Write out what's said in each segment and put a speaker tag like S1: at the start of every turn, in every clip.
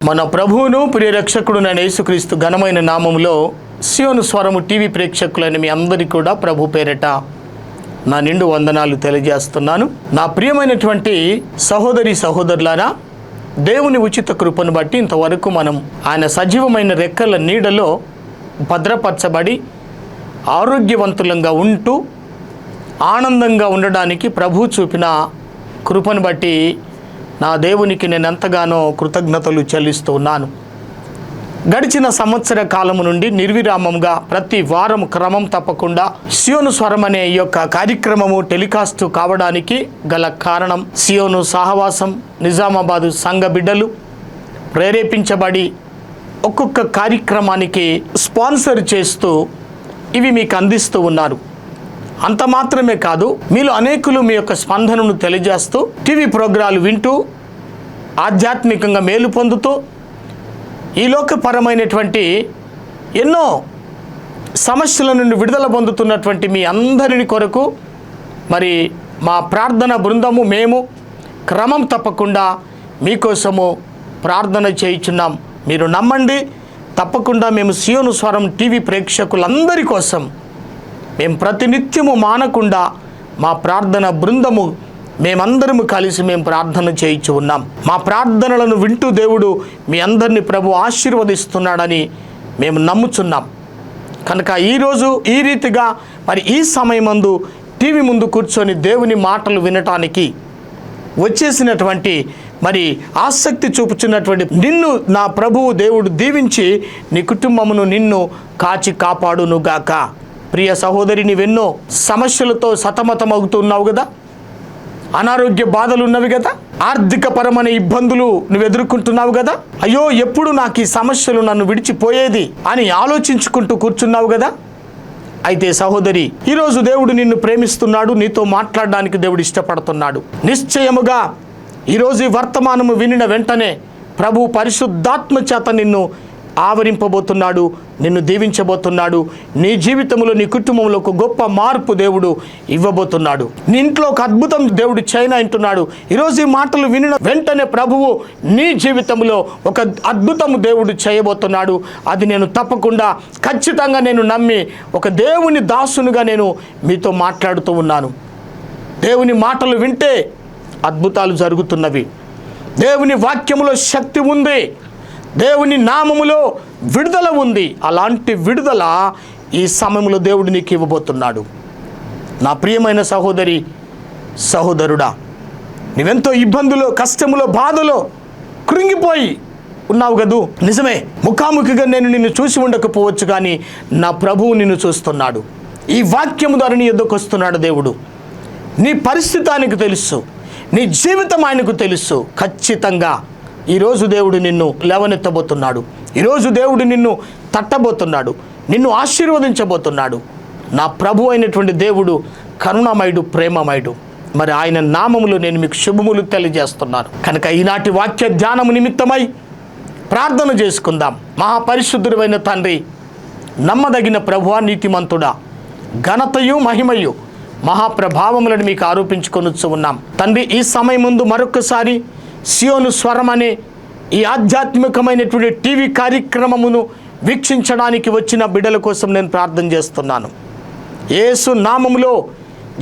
S1: మన ప్రభువును ప్రియరక్షకుడునైన యేసుక్రీస్తు ఘనమైన నామములో సియోను స్వరము టీవీ ప్రేక్షకులైన మీ అందరికీ కూడా ప్రభు పేరిట నా నిండు వందనాలు తెలియజేస్తున్నాను. నా ప్రియమైనటువంటి సహోదరి సహోదరులారా, దేవుని ఉచిత కృపను బట్టి ఇంతవరకు మనం ఆయన సజీవమైన రెక్కల నీడలో భద్రపరచబడి ఆరోగ్యవంతులంగా ఉంటూ ఆనందంగా ఉండడానికి ప్రభు చూపిన కృపను బట్టి నా దేవునికి నేను ఎంతగానో కృతజ్ఞతలు చెల్లిస్తూ ఉన్నాను. గడిచిన సంవత్సర కాలము నుండి నిర్విరామంగా ప్రతి వారం క్రమం తప్పకుండా సియోను స్వరం అనే ఈ యొక్క కార్యక్రమము టెలికాస్ట్ కావడానికి గల కారణం, సియోను సహవాసం నిజామాబాదు సంఘ బిడ్డలు ప్రేరేపించబడి ఒక్కొక్క కార్యక్రమానికి స్పాన్సర్ చేస్తూ ఇవి మీకు అందిస్తూ ఉన్నారు. అంత మాత్రమే కాదు, మీలో అనేకులు మీ యొక్క స్పందనను తెలియజేస్తూ టీవీ ప్రోగ్రాలు వింటూ ఆధ్యాత్మికంగా మేలు పొందుతూ ఈ లోకపరమైనటువంటి ఎన్నో సమస్యల నుండి విడుదల పొందుతున్నటువంటి మీ అందరిని కొరకు మరి మా ప్రార్థన బృందము మేము క్రమం తప్పకుండా మీకోసము ప్రార్థన చేయుచున్నాం. మీరు నమ్మండి, తప్పకుండా మేము సియోను స్వరం టీవీ ప్రేక్షకులందరి కోసం మేము ప్రతినిత్యము మానకుండా మా ప్రార్థన బృందము మేమందరము కలిసి మేము ప్రార్థన చేయించు ఉన్నాం. మా ప్రార్థనలను వింటూ దేవుడు మీ అందరినీ ప్రభు ఆశీర్వదిస్తున్నాడని మేము నమ్ముచున్నాం. కనుక ఈరోజు ఈ రీతిగా మరి ఈ సమయమందు టీవీ ముందు కూర్చొని దేవుని మాటలు వినటానికి వచ్చేసినటువంటి మరి ఆసక్తి చూపుచున్నటువంటి నిన్ను నా ప్రభువు దేవుడు దీవించి నీ కుటుంబమును నిన్ను కాచి కాపాడునుగాక. ప్రియ సహోదరి, నీవెన్నో సమస్యలతో సతమతమవుతున్నావు కదా, అనారోగ్య బాధలు ఉన్నవి కదా, ఆర్థిక పరమైన ఇబ్బందులు నువ్వు ఎదుర్కొంటున్నావు కదా. అయ్యో, ఎప్పుడు నాకు ఈ సమస్యలు నన్ను విడిచిపోయేది అని ఆలోచించుకుంటూ కూర్చున్నావు కదా. అయితే సహోదరి, ఈరోజు దేవుడు నిన్ను ప్రేమిస్తున్నాడు, నీతో మాట్లాడడానికి దేవుడు ఇష్టపడుతున్నాడు. నిశ్చయముగా ఈరోజు ఈ వర్తమానము వినిన వెంటనే ప్రభు పరిశుద్ధాత్మ చేత నిన్ను ఆవరింపబోతున్నాడు, నిన్ను దీవించబోతున్నాడు. నీ జీవితంలో నీ కుటుంబంలో ఒక గొప్ప మార్పు దేవుడు ఇవ్వబోతున్నాడు. నీ ఇంట్లో ఒక అద్భుతం దేవుడు అంటున్నాడు. ఈరోజు ఈ మాటలు వినిన వెంటనే ప్రభువు నీ జీవితంలో ఒక అద్భుతము దేవుడు చేయబోతున్నాడు. అది నేను తప్పకుండా ఖచ్చితంగా నేను నమ్మి ఒక దేవుని దాసునిగా నేను మీతో మాట్లాడుతూ ఉన్నాను. దేవుని మాటలు వింటే అద్భుతాలు జరుగుతున్నవి. దేవుని వాక్యములో శక్తి ఉంది, దేవుని నామములో విడుదల ఉంది. అలాంటి విడుదల ఈ సమయంలో దేవుడు నీకు ఇవ్వబోతున్నాడు. నా ప్రియమైన సహోదరి సహోదరుడా, నీవెంతో ఇబ్బందులో, కష్టములో, బాధలో కృంగిపోయి ఉన్నావు కదూ. నిజమే, ముఖాముఖిగా నేను నిన్ను చూసి ఉండకపోవచ్చు, కానీ నా ప్రభువు నిన్ను చూస్తున్నాడు. ఈ వాక్యము ద్వారా నీ ఎద్దుకు వస్తున్నాడు దేవుడు. నీ పరిస్థితి ఆయనకు తెలుసు, నీ జీవితం ఆయనకు తెలుసు. ఖచ్చితంగా ఈరోజు దేవుడు నిన్ను లేవనెత్తబోతున్నాడు. ఈరోజు దేవుడు నిన్ను తట్టబోతున్నాడు, నిన్ను ఆశీర్వదించబోతున్నాడు. నా ప్రభు అయినటువంటి దేవుడు కరుణామయుడు, ప్రేమమయుడు. మరి ఆయన నామములో నేను మీకు శుభములు తెలియజేస్తున్నాను. కనుక ఈనాటి వాక్య ధ్యానము నిమిత్తమై ప్రార్థన చేసుకుందాం. మహాపరిశుద్ధుడైన తండ్రి, నమ్మదగిన ప్రభువా, నీతిమంతుడా, ఘనతయు మహిమయు మహాప్రభావములను మీకు ఆరోపించుకొనొచ్చు ఉన్నాం తండ్రి. ఈ సమయం ముందు మరొకసారి సియోను స్వరం అనే ఈ ఆధ్యాత్మికమైనటువంటి టీవీ కార్యక్రమమును వీక్షించడానికి వచ్చిన బిడ్డల కోసం నేను ప్రార్థన చేస్తున్నాను. యేసు నామములో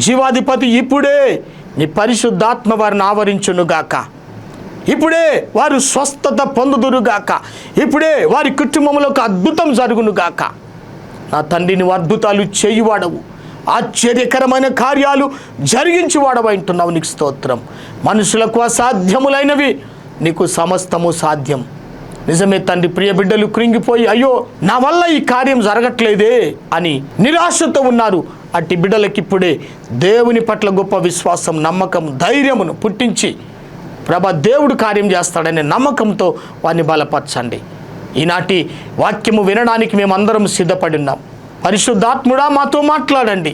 S1: జీవాధిపతి, ఇప్పుడే నీ పరిశుద్ధాత్మ వారిని ఆవరించునుగాక. ఇప్పుడే వారు స్వస్థత పొందుదురుగాక. ఇప్పుడే వారి కుటుంబంలో ఒక అద్భుతం జరుగునుగాక. నా తండ్రి, నువ్వు అద్భుతాలు చేయువాడవు, ఆశ్చర్యకరమైన కార్యాలు జరిగించి వాడవంటున్నావు. నీకు స్తోత్రం. మనుషులకు అసాధ్యములైనవి నీకు సమస్తము సాధ్యం. నిజమే తండ్రి, ప్రియ బిడ్డలు కృంగిపోయి అయ్యో నా వల్ల ఈ కార్యం జరగట్లేదే అని నిరాశతో ఉన్నారు. అట్టి బిడ్డలకి ఇప్పుడే దేవుని పట్ల గొప్ప విశ్వాసం, నమ్మకం, ధైర్యమును పుట్టించి ప్రభా దేవుడు కార్యం చేస్తాడనే నమ్మకంతో వారిని బలపరచండి. ఈనాటి వాక్యము వినడానికి మేమందరం సిద్ధపడి ఉన్నాం. పరిశుద్ధాత్ముడా, మాతో మాట్లాడండి.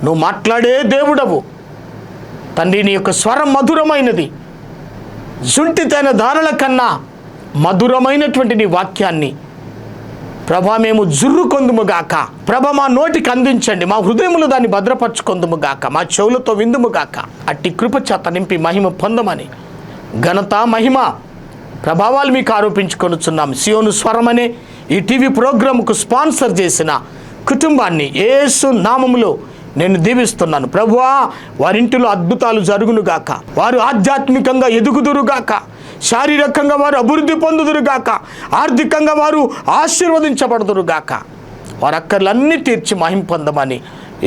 S1: నువ్వు మాట్లాడే దేవుడవు తండ్రి. నీ యొక్క స్వరం మధురమైనది, జుంటితైన దారుల కన్నా మధురమైనటువంటి నీ వాక్యాన్ని ప్రభా మేము జుర్రుకొందుముగాక. ప్రభ మా నోటికి అందించండి, మా హృదయములు దాన్ని భద్రపరచుకొందుముగాక, మా చెవులతో విందుముగాక. అట్టి కృప చేత నింపి మహిమ పొందమని, ఘనత మహిమ ప్రభావాలు మీకు ఆరోపించుకొనుచున్నాం. సియోను స్వరం అనే ఈ టీవీ ప్రోగ్రాంకు స్పాన్సర్ చేసిన కుటుంబాన్ని యేసు నామములో నేను దీవిస్తున్నాను. ప్రభువా, వారింటిలో అద్భుతాలు జరుగునుగాక, వారు ఆధ్యాత్మికంగా ఎదుగుదురుగాక, శారీరకంగా వారు అభివృద్ధి పొందుదురుగాక, ఆర్థికంగా వారు ఆశీర్వదించబడుదురుగాక, వారి అక్కర్లన్నీ తీర్చి మహిమ పొందమని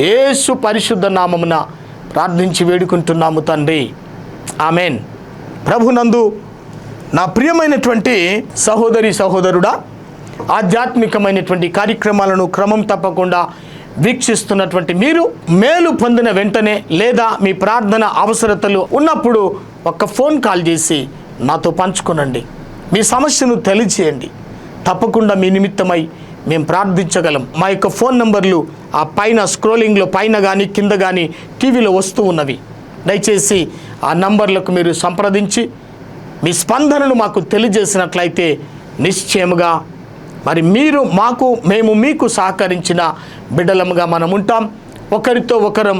S1: యేసు పరిశుద్ధ నామమున ప్రార్థించి వేడుకుంటున్నాము తండ్రి. ఆమెన్. ప్రభునందు నా ప్రియమైనటువంటి సహోదరి సహోదరుడా, ఆధ్యాత్మికమైనటువంటి కార్యక్రమాలను క్రమం తప్పకుండా వీక్షిస్తున్నటువంటి మీరు మేలు పొందిన వెంటనే లేదా మీ ప్రార్థన అవసరతలు ఉన్నప్పుడు ఒక్క ఫోన్ కాల్ చేసి నాతో పంచుకొనండి. మీ సమస్యను తెలియచేయండి. తప్పకుండా మీ నిమిత్తమై మేము ప్రార్థించగలం. మా యొక్క ఫోన్ నంబర్లు ఆ పైన స్క్రోలింగ్లో పైన కానీ కింద కానీ టీవీలో వస్తూ ఉన్నవి. దయచేసి ఆ నంబర్లకు మీరు సంప్రదించి మీ స్పందనను మాకు తెలియజేసినట్లయితే నిశ్చయముగా మరి మీరు మాకు, మేము మీకు సహకరించిన బిడ్డలముగా మనం ఉంటాం. ఒకరితో ఒకరం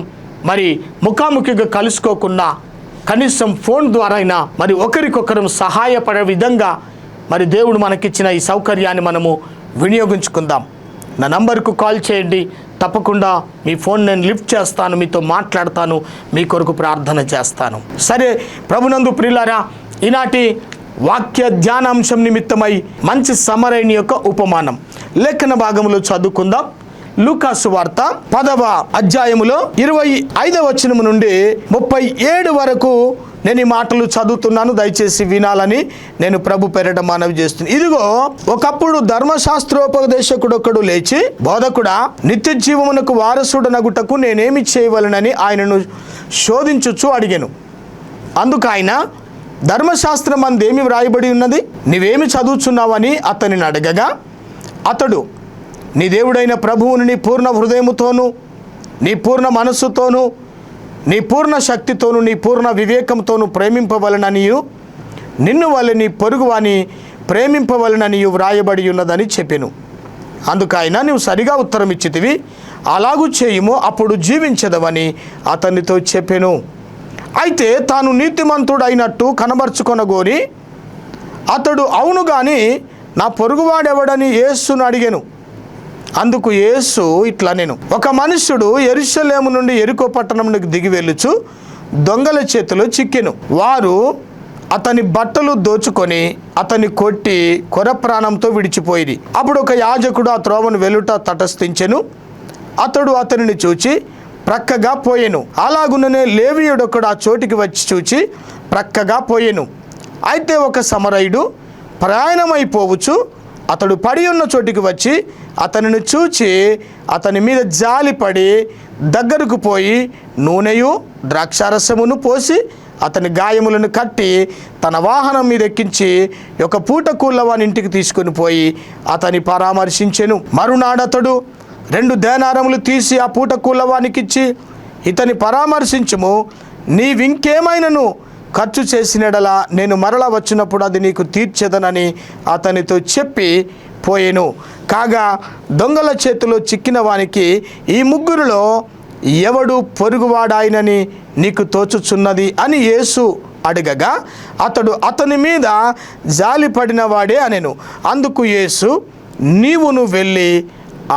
S1: మరి ముఖాముఖిగా కలుసుకోకుండా కనీసం ఫోన్ ద్వారా అయినా మరి ఒకరికొకరం సహాయపడే విధంగా మరి దేవుడు మనకిచ్చిన ఈ సౌకర్యాన్ని మనము వినియోగించుకుందాం. నా నంబర్కు కాల్ చేయండి. తప్పకుండా మీ ఫోన్ నేను లిఫ్ట్ చేస్తాను, మీతో మాట్లాడతాను, మీ కొరకు ప్రార్థన చేస్తాను. సరే ప్రభునందు ప్రియులారా, ఈనాటి వాక్య ధ్యానాంశం నిమిత్తమై మంచి సమరైన యొక్క ఉపమానం లేఖన భాగంలో చదువుకుందాం. లూకాసు వార్త 10వ అధ్యాయములో 25వ వచనము నుండి 37 వరకు నేను ఈ మాటలు చదువుతున్నాను. దయచేసి వినాలని నేను ప్రభు పేరట మనవి చేస్తున్నాను. ఇదిగో, ఒకప్పుడు ధర్మశాస్త్రోపదేశకుడొకడు లేచి, బోధకుడా, నిత్య జీవమునకు వారసుడనగుటకు నేనేమి చేయవలనని ఆయనను శోధించుచు అడిగాను. అందుకు ఆయన, ధర్మశాస్త్రం అందేమి వ్రాయబడి ఉన్నది, నీవేమి చదువుచున్నావని అతనిని అడగగా, అతడు, నీ దేవుడైన ప్రభువుని నీ పూర్ణ హృదయముతోనూ, నీ పూర్ణ మనస్సుతోనూ, నీ పూర్ణ శక్తితోనూ, నీ పూర్ణ వివేకంతోనూ ప్రేమింపవలననియు, నిన్ను వలె నీ పొరుగువాని ప్రేమింపవలననియు వ్రాయబడి ఉన్నదని చెప్పెను. అందుకైనా నీవు సరిగా ఉత్తరం ఇచ్చితివి, అలాగూ చేయుము, అప్పుడు జీవించదవని అతనితో చెప్పెను. అయితే తాను నీతిమంతుడైనట్టు కనబరుచుకొనగోరి అతడు, అవును గాని నా పొరుగువాడెవడని యేసును అడిగెను. అందుకు యేసు ఇట్లా నేను, ఒక మనుష్యుడు యెరూషలేము నుండి యెరికో పట్టణమునకు దిగి వెళ్ళుచు దొంగల చేతిలో చిక్కెను. వారు అతని బట్టలు దోచుకొని అతన్ని కొట్టి కొర ప్రాణంతో విడిచిపోయిరి. అప్పుడు ఒక యాజకుడు ఆ త్రోవను వెలుట తటస్థించెను. అతడు అతనిని చూచి ప్రక్కగా పోయెను. అలాగుననే లేవీయుడొకడు ఆ చోటికి వచ్చి చూచి ప్రక్కగా పోయెను. అయితే ఒక సమరయుడు ప్రయాణమైపోవచ్చు అతడు పడి ఉన్న చోటికి వచ్చి అతనిని చూచి అతని మీద జాలిపడి దగ్గరకు పోయి నూనెయు ద్రాక్షారసమును పోసి అతని గాయములను కట్టి తన వాహనం మీద ఎక్కించి ఒక పూట కూళ్ళవాని ఇంటికి తీసుకుని పోయి అతని పరామర్శించెను. మరునాడతడు 2 దేనారములు తీసి ఆ పూట కూళ్ళవానికిచ్చి, ఇతని పరామర్శించుము, నీవింకేమైనను ఖర్చు చేసినడలా నేను మరలా వచ్చినప్పుడు అది నీకు తీర్చెదనని అతనితో చెప్పి పోయెను. కాగా దొంగల చేతిలో చిక్కిన వానికి, ఈ ముగ్గురులో ఎవడు పొరుగువాడాయనని నీకు తోచుచున్నది అని యేసు అడగగా, అతడు అతని మీద జాలిపడిన వాడే అనెను. అందుకు యేసు, నీవును వెళ్ళి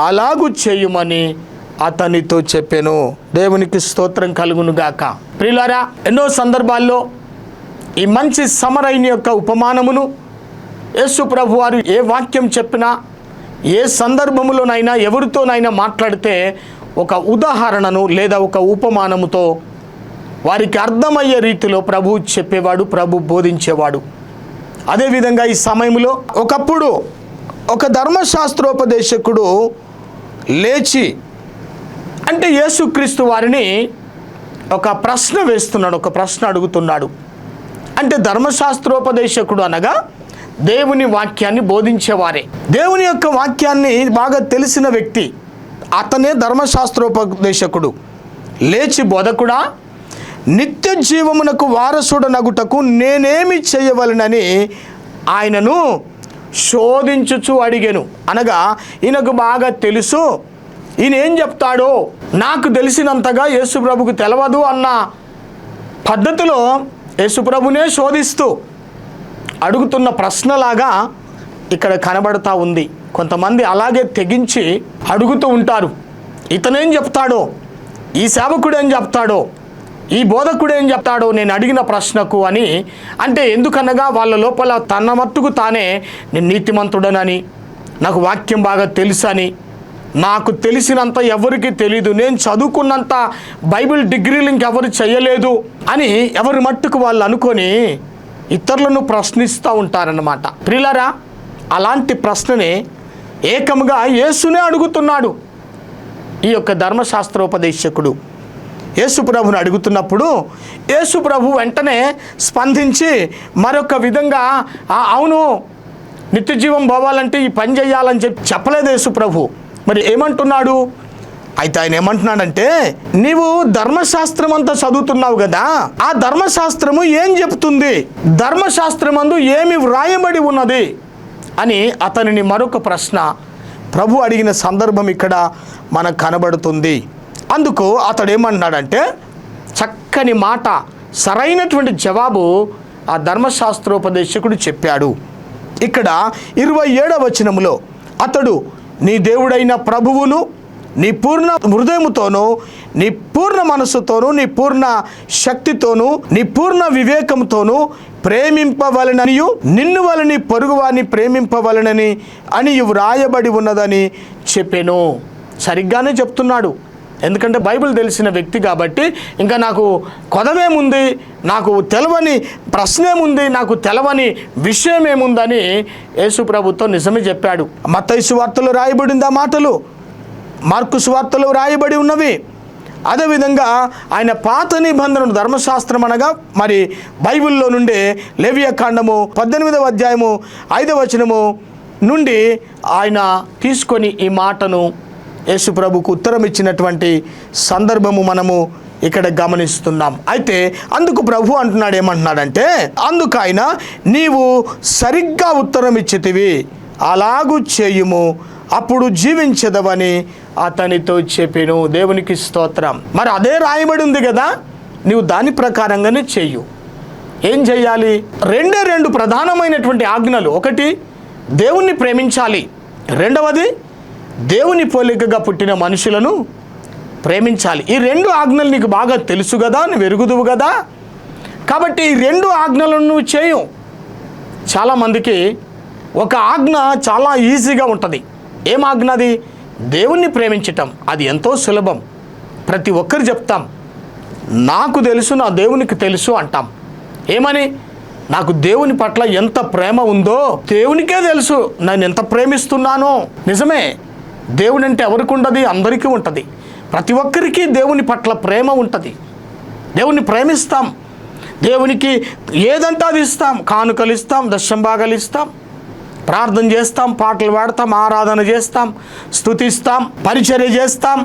S1: అలాగు చేయుమని అతనితో చెప్పెను. దేవునికి స్తోత్రం కలుగునుగాక. ప్రియులారా, ఎన్నో సందర్భాల్లో ఈ మంచి సమరైన యొక్క ఉపమానమును యేసు ప్రభు వారు ఏ వాక్యం చెప్పినా, ఏ సందర్భములోనైనా, ఎవరితోనైనా మాట్లాడితే ఒక ఉదాహరణను లేదా ఒక ఉపమానముతో వారికి అర్థమయ్యే రీతిలో ప్రభు చెప్పేవాడు, ప్రభు బోధించేవాడు. అదేవిధంగా ఈ సమయంలో ఒకప్పుడు ఒక ధర్మశాస్త్రోపదేశకుడు లేచి, అంటే యేసుక్రీస్తు వారిని ఒక ప్రశ్న వేస్తున్నాడు, ఒక ప్రశ్న అడుగుతున్నాడు. అంటే ధర్మశాస్త్రోపదేశకుడు అనగా దేవుని వాక్యాన్ని బోధించేవారే, దేవుని యొక్క వాక్యాన్ని బాగా తెలిసిన వ్యక్తి, అతనే ధర్మశాస్త్రోపదేశకుడు. లేచి, బోధకుడా, నిత్య జీవమునకు వారసుడనగుటకు నేనేమి చేయవలనని ఆయనను శోధించుచు అడిగాను. అనగా ఈయనకు బాగా తెలుసు, ఈయన ఏం చెప్తాడో నాకు తెలిసినంతగా యేసుప్రభుకు తెలవదు అన్న పద్ధతిలో యేసుప్రభునే శోధిస్తూ అడుగుతున్న ప్రశ్నలాగా ఇక్కడ కనబడతా ఉంది. కొంతమంది అలాగే తెగించి అడుగుతూ ఉంటారు. ఇతనేం చెప్తాడో, ఈ సేవకుడు ఏం చెప్తాడో, ఈ బోధకుడు ఏం చెప్తాడో నేను అడిగిన ప్రశ్నకు అని. అంటే ఎందుకనగా వాళ్ళ లోపల తన మట్టుకు తానే నేను నీతిమంతుడనని, నాకు వాక్యం బాగా తెలుసని, నాకు తెలిసినంత ఎవరికి తెలీదు, నేను చదువుకున్నంత బైబిల్ డిగ్రీలు ఇంకెవరు చేయలేదు అని ఎవరి మట్టుకు వాళ్ళు అనుకొని ఇతరులను ప్రశ్నిస్తూ ఉంటారన్నమాట. ప్రియులారా, అలాంటి ప్రశ్ననే ఏకముగా యేసునే అడుగుతున్నాడు ఈ యొక్క ధర్మశాస్త్రోపదేశకుడు. యేసు ప్రభుని అడుగుతున్నప్పుడు యేసు ప్రభు వెంటనే స్పందించి మరొక విధంగా అవును, నిత్య జీవం పోవాలంటే ఈ పని చేయాలని చెప్పలేదు యేసు ప్రభు. మరి ఏమంటున్నాడు? అయితే ఆయన ఏమంటున్నాడంటే, నీవు ధర్మశాస్త్రం అంతా చదువుతున్నావు కదా, ఆ ధర్మశాస్త్రము ఏం చెప్తుంది, ధర్మశాస్త్రమందు ఏమి వ్రాయబడి ఉన్నది అని అతనిని మరొక ప్రశ్న ప్రభు అడిగిన సందర్భం ఇక్కడ మనకు కనబడుతుంది. అందుకు అతడు ఏమన్నాడంటే, చక్కని మాట, సరైనటువంటి జవాబు ఆ ధర్మశాస్త్రోపదేశకుడు చెప్పాడు. ఇక్కడ 27వ వచనములో అతడు నీ దేవుడైన ప్రభువును నీ పూర్ణ హృదయముతోనూ, నీ పూర్ణ మనస్సుతోనూ, నీ పూర్ణ శక్తితోనూ, నీ పూర్ణ వివేకంతోనూ ప్రేమింపవలననియు నిన్ను వలని పొరుగువారిని ప్రేమింపవలనని అని వ్రాయబడి ఉన్నదని చెప్పాను. సరిగ్గానే చెప్తున్నాడు. ఎందుకంటే బైబిల్ తెలిసిన వ్యక్తి కాబట్టి ఇంకా నాకు కొదవేముంది, నాకు తెలవని ప్రశ్నేముంది, నాకు తెలవని విషయం ఏముందని యేసు ప్రభుతో నిజమే చెప్పాడు. మత్తయి సువార్తలో రాయబడింది ఆ మాటలు, మార్కు సువార్తలో రాయబడి ఉన్నవి. అదేవిధంగా ఆయన పాత నిబంధనను, ధర్మశాస్త్రం అనగా మరి బైబిల్లో నుండి లేవియాకాండము 18వ అధ్యాయము 5వ వచనము నుండి ఆయన తీసుకొని ఈ మాటను యేసు ప్రభుకు ఉత్తరం ఇచ్చినటువంటి సందర్భము మనము ఇక్కడ గమనిస్తున్నాం. అయితే అందుకు ప్రభు అంటున్నాడు, ఏమంటున్నాడంటే, అందుకు ఆయన నీవు సరిగ్గా ఉత్తరం ఇచ్చితివి, అలాగూ చేయుము, అప్పుడు జీవించదవని అతనితో చెప్పెను. దేవునికి స్తోత్రం. మరి అదే రాయబడి ఉంది కదా, నీవు దాని ప్రకారంగానే చెయ్యు. ఏం చెయ్యాలి? రెండు ప్రధానమైనటువంటి ఆజ్ఞలు. ఒకటి, దేవుణ్ణి ప్రేమించాలి. రెండవది, దేవుని పోలికగా పుట్టిన మనుషులను ప్రేమించాలి. ఈ 2 ఆజ్ఞలు నీకు బాగా తెలుసు కదా, నువ్వు ఎరుగుదువు కదా. కాబట్టి ఈ 2 ఆజ్ఞలను నువ్వు చేయు. చాలామందికి ఒక ఆజ్ఞ చాలా ఈజీగా ఉంటుంది. ఏం ఆజ్ఞది? దేవుణ్ణి ప్రేమించటం. అది ఎంతో సులభం. ప్రతి ఒక్కరు చెప్తాం, నాకు తెలుసు, నా దేవునికి తెలుసు అంటాం. ఏమని? నాకు దేవుని పట్ల ఎంత ప్రేమ ఉందో దేవునికే తెలుసు, నేను ఎంత ప్రేమిస్తున్నానో. నిజమే, దేవుని అంటే ఎవరికి ఉండదు? అందరికీ ఉంటుంది. ప్రతి ఒక్కరికి దేవుని పట్ల ప్రేమ ఉంటుంది. దేవుని ప్రేమిస్తాం, దేవునికి ఏదంటే అది ఇస్తాం. కానుకలు ఇస్తాం, దశంభాగాలు ఇస్తాం, ప్రార్థన చేస్తాం, పాటలు పాడతాం, ఆరాధన చేస్తాం, స్తుతిస్తాం, పరిచర్య చేస్తాం,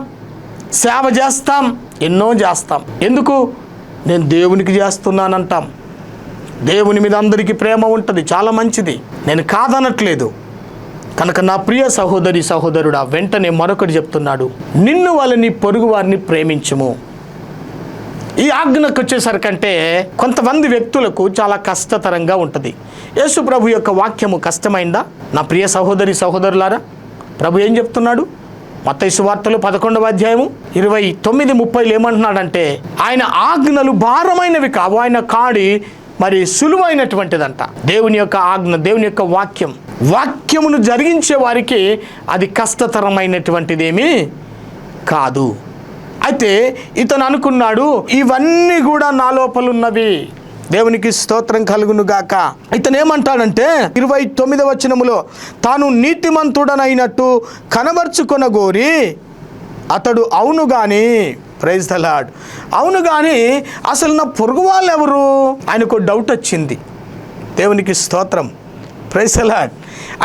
S1: సేవ చేస్తాం, ఎన్నో చేస్తాం. ఎందుకు? నేను దేవునికి చేస్తున్నానంటాం. దేవుని మీద అందరికీ ప్రేమ ఉంటుంది, చాలా మంచిది, నేను కాదనట్లేదు. కనుక నా ప్రియ సహోదరి సహోదరుడా, వెంటనే మరొకటి చెప్తున్నాడు, నిన్ను వాళ్ళని పొరుగు వారిని ప్రేమించుము. ఈ ఆజ్ఞకు వచ్చేసరికంటే కొంతమంది వ్యక్తులకు చాలా కష్టతరంగా ఉంటుంది. యేసు ప్రభు యొక్క వాక్యము కష్టమైందా? నా ప్రియ సహోదరి సహోదరులారా, ప్రభు ఏం చెప్తున్నాడు? మత్తయి సువార్తలు 11వ అధ్యాయము 29-30 ఏమంటున్నాడంటే, ఆయన ఆజ్ఞలు భారమైనవి కావు, ఆయన కాడి మరి సులువైనటువంటిదంట. దేవుని యొక్క ఆజ్ఞ, దేవుని యొక్క వాక్యమును జరిగించే వారికి అది కష్టతరమైనటువంటిదేమీ కాదు. అయితే ఇతను అనుకున్నాడు, ఇవన్నీ కూడా నా లోపల ఉన్నవి, దేవునికి స్తోత్రం కలుగును గాక. ఇతను ఏమంటాడంటే 29వ వచనములో, తాను నీతిమంతుడనైనట్టు కనబరుచుకొనగోరి అతడు అవును గాని, ప్రైజ్ ద లార్డ్, అవును కానీ అసలు నా పొరుగు వాళ్ళు ఎవరు? ఆయనకు డౌట్ వచ్చింది. దేవునికి స్తోత్రం, ప్రైజ్ ద లార్డ్.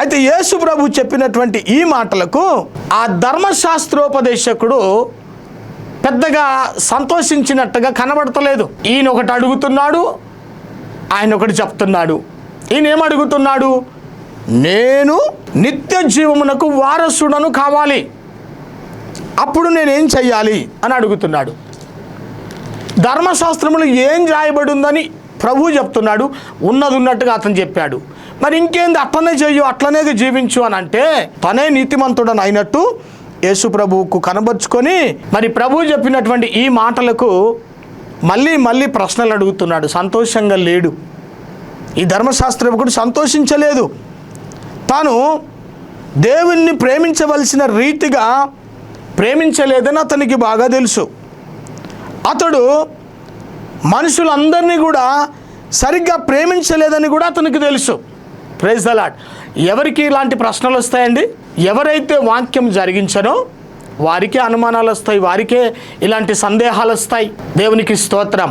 S1: అయితే యేసు ప్రభు చెప్పినటువంటి ఈ మాటలకు ఆ ధర్మశాస్త్రోపదేశకుడు పెద్దగా సంతోషించినట్టుగా కనబడతలేదు. ఈయన ఒకటి అడుగుతున్నాడు, ఆయన ఒకటి చెప్తున్నాడు. ఈయన ఏమడుగుతున్నాడు? నేను నిత్య జీవమునకు వారసుడను కావాలి, అప్పుడు నేనేం చెయ్యాలి అని అడుగుతున్నాడు. ధర్మశాస్త్రములు ఏం రాయబడి ఉందని ప్రభు చెప్తున్నాడు, ఉన్నది ఉన్నట్టుగా అతను చెప్పాడు. మరి ఇంకేంది, అట్లనే చెయ్యు, అట్లనే జీవించు అని అంటే తనే నీతిమంతుడని అయినట్టు యేసు ప్రభువుకు కనబరుచుకొని మరి ప్రభు చెప్పినటువంటి ఈ మాటలకు మళ్ళీ మళ్ళీ ప్రశ్నలు అడుగుతున్నాడు. సంతోషంగా లేడు. ఈ ధర్మశాస్త్రజ్ఞుడు సంతోషించలేదు. తాను దేవుణ్ణి ప్రేమించవలసిన రీతిగా ప్రేమించలేదని అతనికి బాగా తెలుసు. అతడు మనుషులందరినీ కూడా సరిగ్గా ప్రేమించలేదని కూడా అతనికి తెలుసు. Praise the Lord. ఎవరికి ఇలాంటి ప్రశ్నలు వస్తాయండి? ఎవరైతే వాక్యం జరిగించనో వారికే అనుమానాలు వస్తాయి, వారికే ఇలాంటి సందేహాలు వస్తాయి. దేవునికి స్తోత్రం.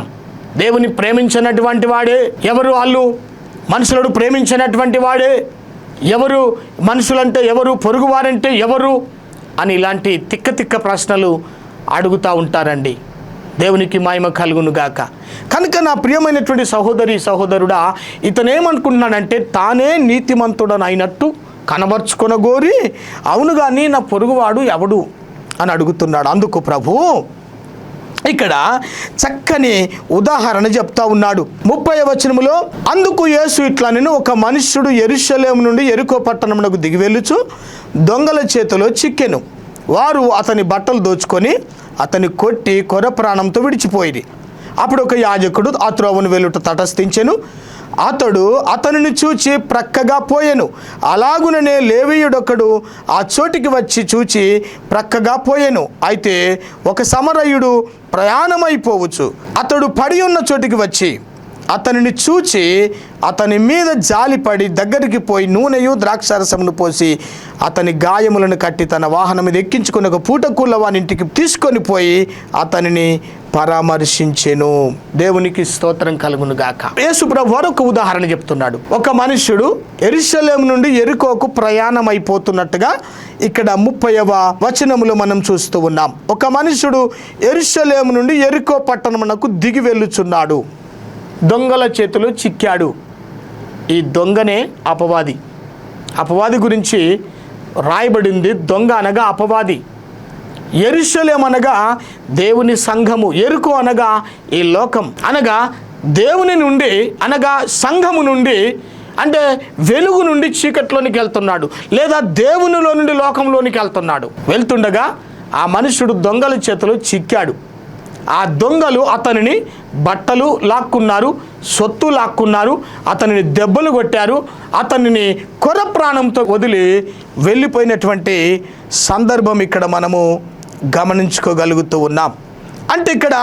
S1: దేవుని ప్రేమించినటువంటి వాడే ఎవరు? వాళ్ళు మనుషులను ప్రేమించినటువంటి వాడే ఎవరు? మనుషులంటే ఎవరు? పొరుగువారంటే ఎవరు? అని ఇలాంటి తిక్క ప్రశ్నలు అడుగుతూ ఉంటారండి. దేవునికి మహిమ కలుగును గాక. కనుక నా ప్రియమైనటువంటి సహోదరి సహోదరుడా, ఇతనేమనుకుంటున్నాడంటే తానే నీతిమంతుడని అయినట్టు కనబరుచుకొనగోరి, అవును కానీ నా పొరుగువాడు ఎవడు అని అడుగుతున్నాడు. అందుకు ప్రభు ఇక్కడ చక్కని ఉదాహరణ చెప్తా ఉన్నాడు. 30వ వచనములో, అందుకు యేసు ఇట్లనెను, ఒక మనుష్యుడు యెరూషలేము నుండి యెరికో పట్టణమునకు దిగి వెళ్ళుచు దొంగల చేతిలో చిక్కెను. వారు అతని బట్టలు దోచుకొని అతని కొట్టి కొర ప్రాణంతో విడిచిపోయింది. అప్పుడు ఒక యాజకుడు ఆ త్రోవను వెళ్ళుట తటస్థించెను. అతడు అతనిని చూచి ప్రక్కగా పోయెను. అలాగుననే లేవీయుడొకడు ఆ చోటికి వచ్చి చూచి ప్రక్కగా పోయెను. అయితే ఒక సమరయుడు ప్రయాణమైపోవచ్చు అతడు పడి ఉన్న చోటికి వచ్చి అతనిని చూచి అతని మీద జాలిపడి దగ్గరికి పోయి నూనెయు ద్రాక్షారసమును పోసి అతని గాయములను కట్టి తన వాహనం మీద ఎక్కించుకుని ఒక పూటకూళ్ళ వాని ఇంటికి తీసుకొని పోయి అతనిని పరామర్శించెను. దేవునికి స్తోత్రం కలుగును గాక. యేసు ప్రభువు ఒక ఉదాహరణ చెప్తున్నాడు. ఒక మనుష్యుడు యెరూషలేము నుండి యెరికోకు ప్రయాణం అయిపోతున్నట్టుగా ఇక్కడ 30వ వచనములో మనం చూస్తూ ఉన్నాం. ఒక మనుష్యుడు యెరూషలేము నుండి యెరికో పట్టణమునకు దిగి వెళ్ళుచున్నాడు. దొంగల చేతిలో చిక్కాడు. ఈ దొంగనే అపవాది. అపవాది గురించి రాయబడింది. దొంగ అనగా అపవాది. యెరూషలేము అనగా దేవుని సంఘము, యెరికో అనగా ఈ లోకం, అనగా దేవుని నుండి అనగా సంఘము నుండి, అంటే వెలుగు నుండి చీకట్లోనికి వెళ్తున్నాడు, లేదా దేవునిలో నుండి లోకంలోనికి వెళ్తున్నాడు. వెళ్తుండగా ఆ మనుషుడు దొంగల చేతిలో చిక్కాడు. ఆ దొంగలు అతనిని బట్టలు లాక్కున్నారు, సొత్తు లాక్కున్నారు, అతనిని దెబ్బలు కొట్టారు, అతనిని కొర ప్రాణంతో వదిలి వెళ్ళిపోయినటువంటి సందర్భం ఇక్కడ మనము గమనించుకోగలుగుతూ ఉన్నాం. అంటే ఇక్కడ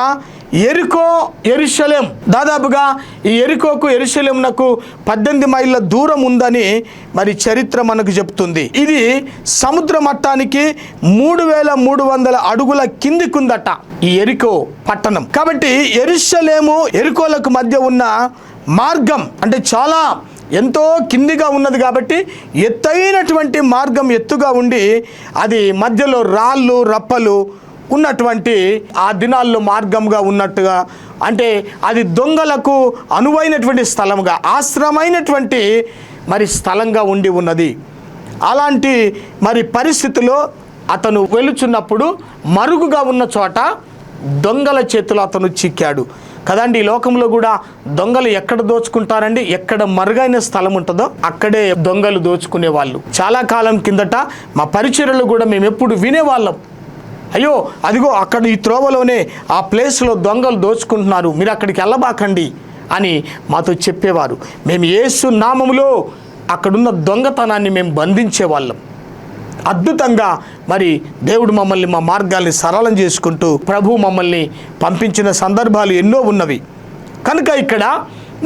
S1: యెరికో యెరూషలేం, దాదాపుగా ఈ యెరికోకు యెరూషలేమునకు 18 మైళ్ళ దూరం ఉందని మరి చరిత్ర మనకు చెప్తుంది. ఇది సముద్ర మట్టానికి 3300 అడుగుల కిందికుందట ఈ యెరికో పట్టణం. కాబట్టి యెరూషలేము యెరికోలకు మధ్య ఉన్న మార్గం అంటే చాలా ఎంతో కిందిగా ఉన్నది. కాబట్టి ఎత్తైనటువంటి మార్గం ఎత్తుగా ఉండి అది మధ్యలో రాళ్ళు రప్పలు ఉన్నటువంటి ఆ దినాల్లో మార్గంగా ఉన్నట్టుగా, అంటే అది దొంగలకు అనువైనటువంటి స్థలంగా, ఆశ్రమైనటువంటి మరి స్థలంగా ఉండి ఉన్నది. అలాంటి మరి పరిస్థితిలో అతను వెళుచున్నప్పుడు మరుగుగా ఉన్న చోట దొంగల చేతిలో అతను చిక్కాడు కదండి. ఈ లోకంలో కూడా దొంగలు ఎక్కడ దోచుకుంటారండి? ఎక్కడ మరుగైన స్థలం ఉంటుందో అక్కడే దొంగలు దోచుకునే వాళ్ళు. చాలా కాలం కిందట మా పరిచర్యలు కూడా మేము ఎప్పుడు వినేవాళ్ళం, అయ్యో అదిగో అక్కడ ఈ త్రోవలోనే ఆ ప్లేస్లో దొంగలు దోచుకుంటున్నారు, మీరు అక్కడికి వెళ్ళబాకండి అని మాతో చెప్పేవారు. మేము యేసు నామములో అక్కడున్న దొంగతనాన్ని మేము బంధించేవాళ్ళం. అద్భుతంగా మరి దేవుడు మమ్మల్ని మా మార్గాల్ని సరళం చేసుకుంటూ ప్రభు మమ్మల్ని పంపించిన సందర్భాలు ఎన్నో ఉన్నవి. కనుక ఇక్కడ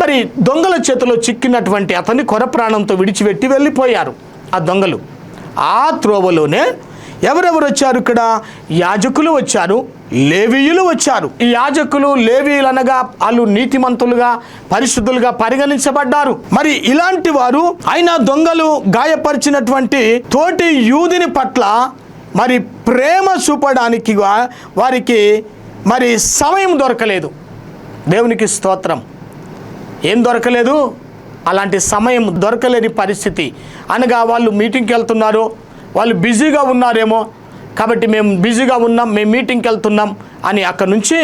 S1: మరి దొంగల చేతిలో చిక్కినటువంటి అతన్ని కొర ప్రాణంతో విడిచిపెట్టి వెళ్ళిపోయారు ఆ దొంగలు. ఆ త్రోవలోనే ఎవరెవరు వచ్చారు? ఇక్కడ యాజకులు వచ్చారు, లేవీయులు వచ్చారు. ఈ యాజకులు లేవీయులు అనగా వాళ్ళు నీతిమంతులుగా పరిశుద్ధులుగా పరిగణించబడ్డారు. మరి ఇలాంటి వారు అయినా దొంగలు గాయపరిచినటువంటి తోటి యూదుని పట్ల మరి ప్రేమ చూపడానికి వారికి మరి సమయం దొరకలేదు. దేవునికి స్తోత్రం. ఏం దొరకలేదు? అలాంటి సమయం దొరకలేని పరిస్థితి. అనగా వాళ్ళు మీటింగ్కి వెళ్తున్నారు, వాళ్ళు బిజీగా ఉన్నారేమో, కాబట్టి మేము బిజీగా ఉన్నాం, మేము మీటింగ్కి వెళ్తున్నాం అని అక్కడి నుంచి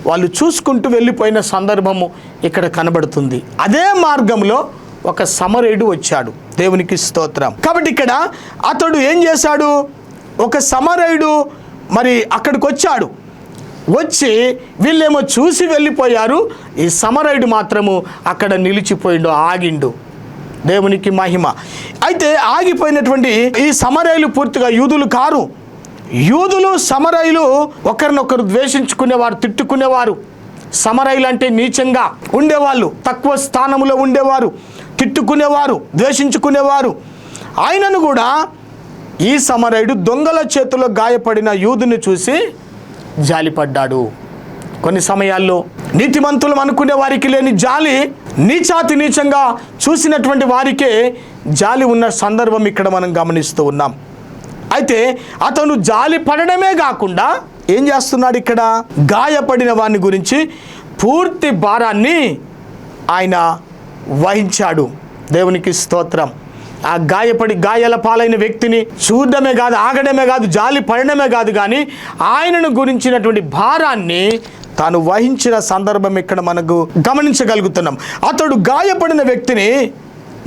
S1: వాళ్ళు చూసుకుంటూ వెళ్ళిపోయిన సందర్భము ఇక్కడ కనబడుతుంది. అదే మార్గంలో ఒక సమరయుడు వచ్చాడు. దేవునికి స్తోత్రం. కాబట్టి ఇక్కడ అతడు ఏం చేశాడు? ఒక సమరయుడు మరి అక్కడికి వచ్చాడు. వచ్చి వీళ్ళేమో చూసి వెళ్ళిపోయారు. ఈ సమరయుడు మాత్రము అక్కడ నిలిచిపోయిండు, ఆగిండు. దేవునికి మహిమ. అయితే ఆగిపోయినటువంటి ఈ సమరయులు పూర్తిగా యూదులు కారు. యూదులు సమరయులు ఒకరినొకరు ద్వేషించుకునేవారు, తిట్టుకునేవారు. సమరయులు అంటే నీచంగా ఉండేవాళ్ళు, తక్కువ స్థానంలో ఉండేవారు, తిట్టుకునేవారు, ద్వేషించుకునేవారు. ఆయనను కూడా ఈ సమరయుడు దొంగల చేతిలో గాయపడిన యూదుని చూసి జాలిపడ్డాడు. కొన్ని సమయాల్లో నీతిమంతులు అనుకునే వారికి లేని జాలి, నీచాతి నీచంగా చూసినటువంటి వారికే జాలి ఉన్న సందర్భం ఇక్కడ మనం గమనిస్తూ ఉన్నాం. అయితే అతను జాలి పడడమే కాకుండా ఏం చేస్తున్నాడు? ఇక్కడ గాయపడిన వాని గురించి పూర్తి భారాన్ని ఆయన వహించాడు. దేవునికి స్తోత్రం. ఆ గాయాల పాలైన వ్యక్తిని చూడడమే కాదు, ఆగడమే కాదు, జాలి పడడమే కాదు, కానీ ఆయనను గురించినటువంటి భారాన్ని తాను వహించిన సందర్భం ఇక్కడ మనకు గమనించగలుగుతున్నాం. అతడు గాయపడిన వ్యక్తిని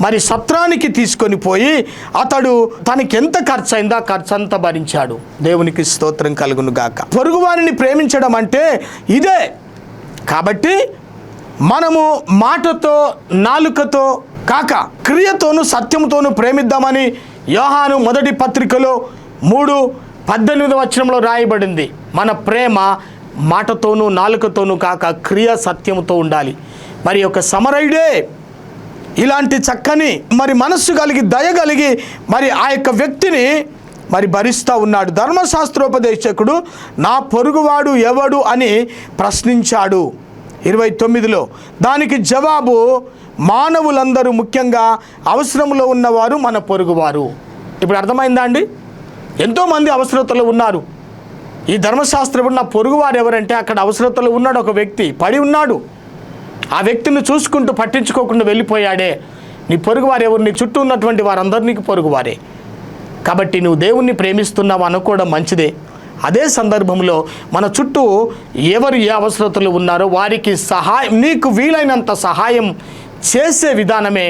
S1: మరి సత్రానికి తీసుకొని పోయి అతడు తనకి ఎంత ఖర్చు అయిందో ఆ ఖర్చు అంతా భరించాడు. దేవునికి స్తోత్రం కలుగును గాక. పొరుగువారిని ప్రేమించడం అంటే ఇదే. కాబట్టి మనము మాటతో, నాలుకతో కాక క్రియతోనూ సత్యంతోనూ ప్రేమిద్దామని యోహాను మొదటి పత్రికలో 3:18 రాయబడింది. మన ప్రేమ మాటతోనూ నాలుకతోనూ కాక క్రియ సత్యముతో ఉండాలి. మరి ఒక సమరయుడే ఇలాంటి చక్కని మరి మనస్సు కలిగి, దయ కలిగి మరి ఆ యొక్క వ్యక్తిని మరి భరిస్తూ ఉన్నాడు. ధర్మశాస్త్రోపదేశకుడు నా పొరుగువాడు ఎవడు అని ప్రశ్నించాడు 29లో. దానికి జవాబు, మానవులందరూ, ముఖ్యంగా అవసరంలో ఉన్నవారు మన పొరుగువారు. ఇప్పుడు అర్థమైందా అండి? ఎంతోమంది అవసరతలో ఉన్నారు. ఈ ధర్మశాస్త్రం నా పొరుగువారు ఎవరంటే అక్కడ అవసరతలో ఉన్నాడు ఒక వ్యక్తి, పడి ఉన్నాడు. ఆ వ్యక్తిని చూసుకుంటూ పట్టించుకోకుండా వెళ్ళిపోయాడే. నీ పొరుగువారు ఎవరు? నీ చుట్టూ ఉన్నటువంటి వారందరూ నీకు పొరుగువారే. కాబట్టి నువ్వు దేవుణ్ణి ప్రేమిస్తున్నావు అనుకోవడం మంచిదే. అదే సందర్భంలో మన చుట్టూ ఎవరు ఏ అవసరతలు ఉన్నారో వారికి సహాయం, నీకు వీలైనంత సహాయం చేసే విధానమే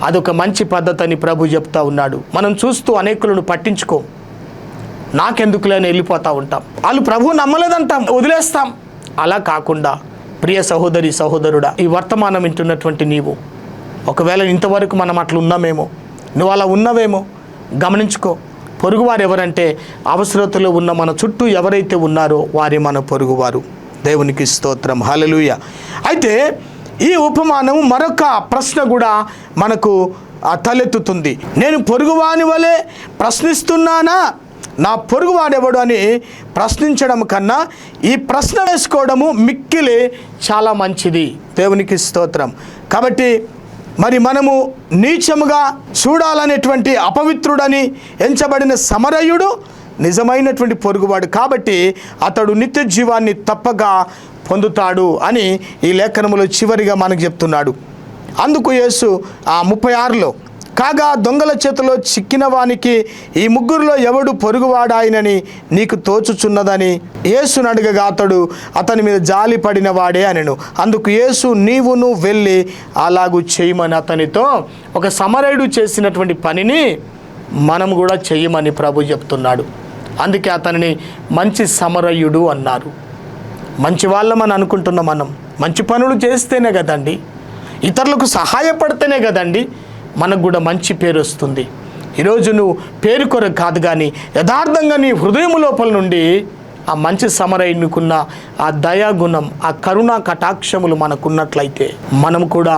S1: అదొక మంచి పద్ధతి అని ప్రభు చెప్తా ఉన్నాడు. మనం చూస్తూ అనేకులను పట్టించుకో, నాకెందుకులే అని వెళ్ళిపోతూ ఉంటాం. వాళ్ళు ప్రభు నమ్మలేదంటాం, వదిలేస్తాం. అలా కాకుండా ప్రియ సహోదరి సహోదరుడా, ఈ వర్తమానం వింటున్నటువంటి నీవు ఒకవేళ ఇంతవరకు మనం అట్లా ఉన్నామేమో, నువ్వు అలా ఉన్నావేమో గమనించుకో. పొరుగువారు ఎవరంటే అవసరతలో ఉన్న మన చుట్టూ ఎవరైతే ఉన్నారో వారే మన పొరుగువారు. దేవునికి స్తోత్రం. హల్లెలూయా. అయితే ఈ ఉపమానం మరొక ప్రశ్న కూడా మనకు తలెత్తుతుంది. నేను పొరుగువాని వలె ప్రశ్నిస్తున్నానా, నా పొరుగువాడెవడు అని ప్రశ్నించడం కన్నా ఈ ప్రశ్న వేసుకోవడము మిక్కిలి చాలా మంచిది. దేవునికి స్తోత్రం. కాబట్టి మరి మనము నీచముగా చూడాలనేటువంటి అపవిత్రుడని ఎంచబడిన సమరయుడు నిజమైనటువంటి పొరుగువాడు. కాబట్టి అతడు నిత్య జీవాన్ని తప్పక పొందుతాడు అని ఈ లేఖనములో చివరిగా మనకు చెప్తున్నాడు. అందుకు యేసు 36లో, కాగా దొంగల చేతిలో చిక్కిన వానికి ఈ ముగ్గురులో ఎవడు పొరుగువాడాయనని నీకు తోచుచున్నదని యేసును అడగగా అతడు అతని మీద జాలి పడిన వాడే అనెను. అందుకు యేసు, నీవును వెళ్ళి అలాగూ చేయమని అతనితో, ఒక సమరయుడు చేసినటువంటి పనిని మనం కూడా చేయమని ప్రభు చెప్తున్నాడు. అందుకే అతనిని మంచి సమరయుడు అన్నారు. మంచి వాళ్ళమని అనుకుంటున్న మనం మంచి పనులు చేస్తేనే కదండి, ఇతరులకు సహాయపడితేనే కదండి మనకు కూడా మంచి పేరు వస్తుంది. ఈరోజు నువ్వు పేరు కొరకు కాదు, కానీ యథార్థంగా నీ హృదయం లోపల నుండి ఆ మంచి సమరయునికున్న ఆ దయాగుణం, ఆ కరుణా కటాక్షములు మనకున్నట్లయితే మనం కూడా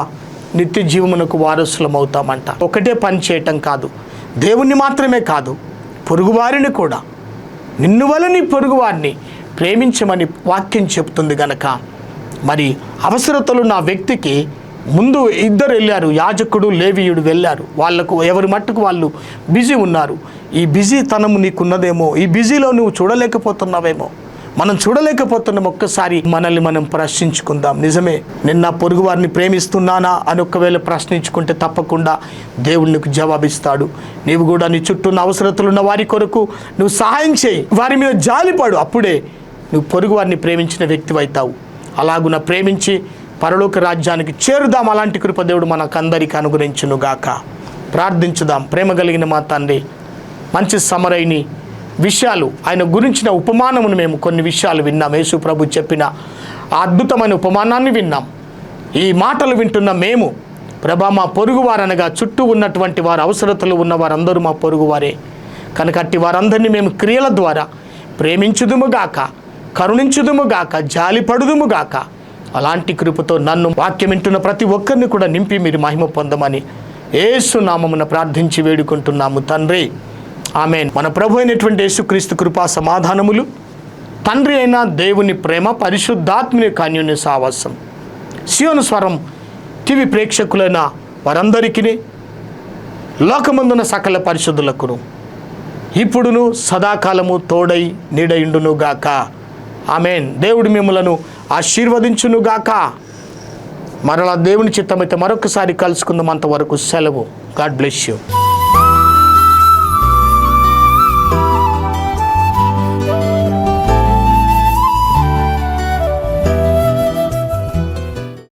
S1: నిత్య జీవమునకు వారసులం అవుతామంట. ఒకటే పని చేయటం కాదు, దేవుణ్ణి మాత్రమే కాదు, పొరుగువారిని కూడా, నిన్ను వల్ల నీ పొరుగువారిని ప్రేమించమని వాక్యం చెప్తుంది గనక మరి అవసరతలు నా వ్యక్తికి ముందు ఇద్దరు వెళ్ళారు, యాజకుడు లేవీయుడు వెళ్ళారు. వాళ్ళకు ఎవరి మట్టుకు వాళ్ళు బిజీ ఉన్నారు. ఈ బిజీ తనము నీకున్నదేమో, ఈ బిజీలో నువ్వు చూడలేకపోతున్నావేమో, మనం చూడలేకపోతున్నాం. ఒక్కసారి మనల్ని మనం ప్రశ్నించుకుందాం. నిజమే, నేను నా పొరుగు వారిని ప్రేమిస్తున్నానా అని ఒక్కవేళ ప్రశ్నించుకుంటే తప్పకుండా దేవుడు నీకు జవాబిస్తాడు. నీవు కూడా నీ చుట్టూ ఉన్న అవసరతలు ఉన్న వారి కొరకు నువ్వు సహాయం చేయి, వారి మీద జాలిపడు. అప్పుడే నువ్వు పొరుగువారిని ప్రేమించిన వ్యక్తివైతావు. అలాగున ప్రేమించి పరలోక రాజ్యానికి చేరుదాం. అలాంటి కృప దేవుడు మనకందరికీ అనుగ్రహించునుగాక. ప్రార్థించుదాం. ప్రేమ కలిగిన మా తండ్రి, మంచి సమరైన విషయాలు, ఆయన గురించిన ఉపమానమును మేము కొన్ని విషయాలు విన్నాం. యేసు ప్రభు చెప్పిన ఆ అద్భుతమైన ఉపమానాన్ని విన్నాం. ఈ మాటలు వింటున్న మేము ప్రభా, మా పొరుగువారనగా చుట్టూ ఉన్నటువంటి వారు, అవసరతలు ఉన్న వారందరూ మా పొరుగువారే కనుక అట్టి వారందరినీ మేము క్రియల ద్వారా ప్రేమించుదుముగాక, కరుణించుదుముగాక, జాలిపడుదుముగాక. అలాంటి కృపతో నన్ను, వాక్యం వింటున్న ప్రతి ఒక్కరిని కూడా నింపి మీరు మహిమ పొందమని యేసు నామమున ప్రార్థించి వేడుకుంటున్నాము తండ్రి. ఆమేన్. మన ప్రభు అయినటువంటి యేసుక్రీస్తు కృపా సమాధానములు, తండ్రి అయిన దేవుని ప్రేమ, పరిశుద్ధాత్మని అన్యోన్య సహవాసం, సియోను స్వరం టీవీ ప్రేక్షకులైన వారందరికీ, లోకమందున సకల పరిశుద్ధులకును ఇప్పుడును సదాకాలము తోడై నీడయుండునుగాక. ఆమేన్. దేవుడు మిమ్మలను ఆశీర్వదించునుగాక. మరలా దేవుని చిత్తమైతే మరొకసారి కలుసుకుందాం. అంతవరకు సెలవు. God bless you.